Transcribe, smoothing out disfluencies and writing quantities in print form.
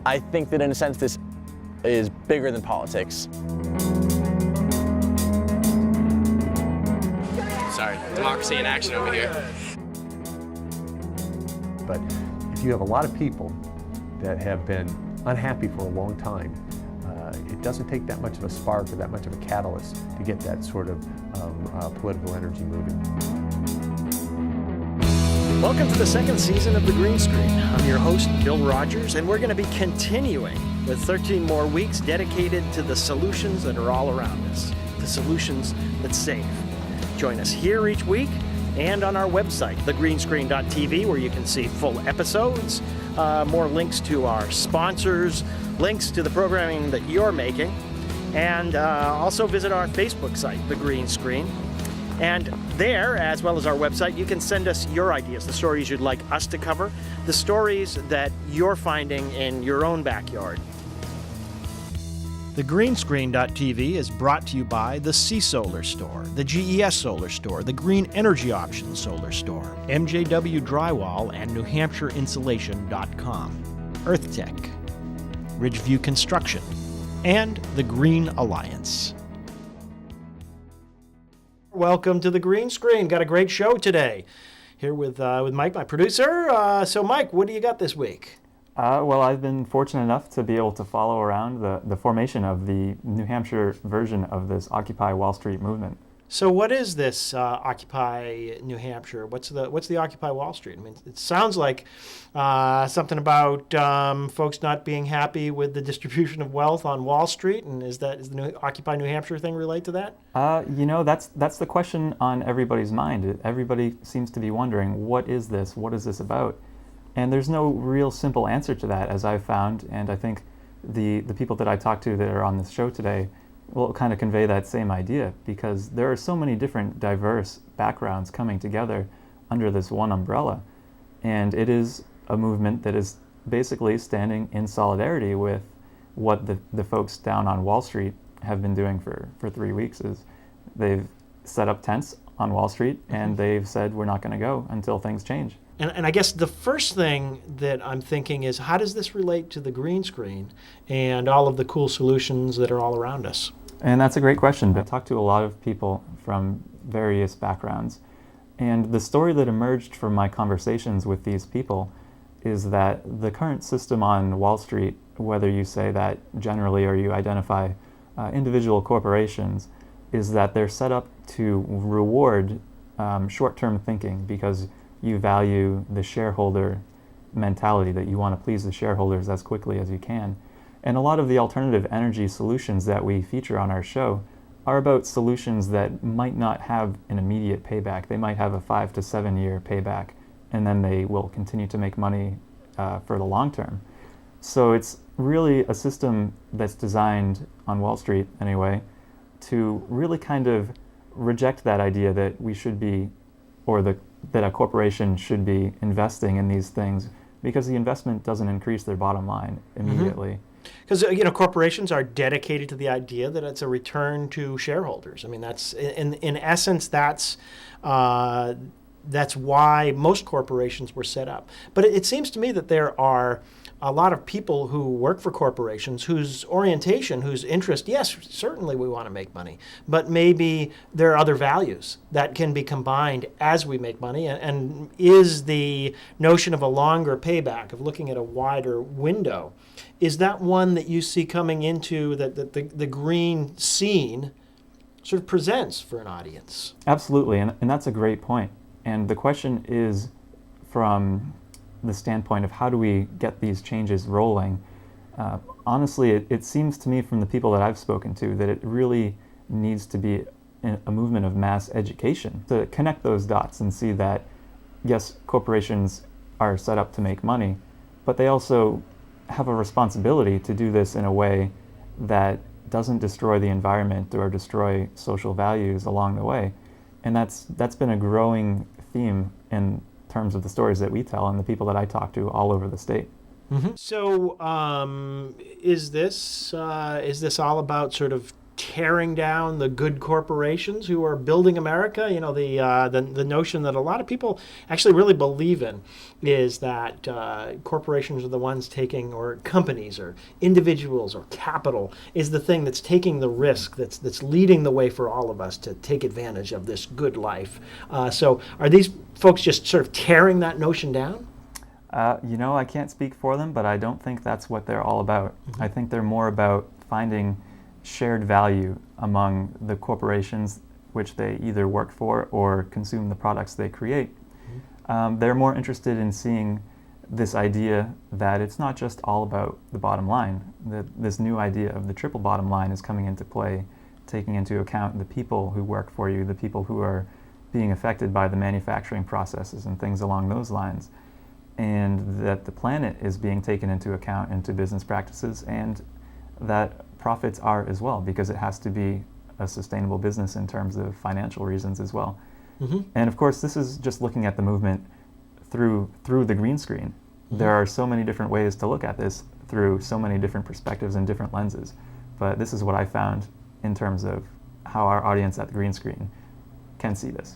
I think that in a sense this is bigger than politics. Sorry, democracy in action over here. But if you have a lot of people that have been unhappy for a long time, it doesn't take that much of a spark or that much of a catalyst to get that sort of political energy moving. Welcome to the second season of The Green Screen. I'm your host, Bill Rogers, and we're going to be continuing with 13 more weeks dedicated to the solutions that are all around us, the solutions that save. Join us here each week and on our website, thegreenscreen.tv, where you can see full episodes, more links to our sponsors, links to the programming that you're making, and also visit our Facebook site, The Green Screen. And there, as well as our website, you can send us your ideas, the stories you'd like us to cover, the stories that you're finding in your own backyard. TheGreenscreen.tv is brought to you by the C Solar Store, the GES Solar Store, the Green Energy Options Solar Store, MJW Drywall, and NewHampshireInsulation.com, EarthTech, Ridgeview Construction, and the Green Alliance. Welcome to The Green Screen. Got a great show today. Here with Mike, my producer. So Mike, what do you got this week? Well, I've been fortunate enough to be able to follow around the formation of the New Hampshire version of this Occupy Wall Street movement. So what is this Occupy New Hampshire? What's the Occupy Wall Street? I mean, it sounds like something about folks not being happy with the distribution of wealth on Wall Street, and is the new Occupy New Hampshire thing relate to that? That's the question on everybody's mind. Everybody seems to be wondering, what is this? What is this about? And there's no real simple answer to that, as I've found, and I think the people that I talked to that are on this show today will kind of convey that same idea, because there are so many different diverse backgrounds coming together under this one umbrella. And it is a movement that is basically standing in solidarity with what the folks down on Wall Street have been doing for 3 weeks. Is they've set up tents on Wall Street, and they've said, we're not going to go until things change. And I guess the first thing that I'm thinking is, how does this relate to the green screen and all of the cool solutions that are all around us? And that's a great question. I've talked to a lot of people from various backgrounds. And the story that emerged from my conversations with these people is that the current system on Wall Street, whether you say that generally or you identify individual corporations, is that they're set up to reward short-term thinking, because you value the shareholder mentality, that you want to please the shareholders as quickly as you can. And a lot of the alternative energy solutions that we feature on our show are about solutions that might not have an immediate payback. They might have a 5 to 7 year payback, and then they will continue to make money for the long term. So it's really a system that's designed, on Wall Street anyway, to really kind of reject that idea that we should be, or that a corporation should be investing in these things, because the investment doesn't increase their bottom line immediately. Because corporations are dedicated to the idea that it's a return to shareholders. I mean, that's in essence that's why most corporations were set up. But it seems to me that there are a lot of people who work for corporations whose orientation, whose interest, yes, certainly we want to make money, but maybe there are other values that can be combined as we make money. And is the notion of a longer payback, of looking at a wider window, is that one that you see coming into that the green scene sort of presents for an audience? Absolutely, and that's a great point. And the question is, from the standpoint of how do we get these changes rolling, honestly, it seems to me from the people that I've spoken to that it really needs to be a movement of mass education to connect those dots and see that, yes, corporations are set up to make money, but they also have a responsibility to do this in a way that doesn't destroy the environment or destroy social values along the way. And that's been a growing theme in terms of the stories that we tell and the people that I talk to all over the state. So is this all about sort of tearing down the good corporations who are building America. You know, the notion that a lot of people actually really believe in is that corporations are the ones taking, or companies or individuals or capital is the thing that's taking the risk, that's leading the way for all of us to take advantage of this good life. So are these folks just sort of tearing that notion down? You know, I can't speak for them, but I don't think that's what they're all about. I think they're more about finding shared value among the corporations which they either work for or consume the products they create. They're more interested in seeing this idea that it's not just all about the bottom line, that this new idea of the triple bottom line is coming into play, taking into account the people who work for you, the people who are being affected by the manufacturing processes and things along those lines, and that the planet is being taken into account into business practices, and that profits are as well, because it has to be a sustainable business in terms of financial reasons as well. And of course, this is just looking at the movement through the green screen. There are so many different ways to look at this through so many different perspectives and different lenses, but this is what I found in terms of how our audience at the green screen can see this.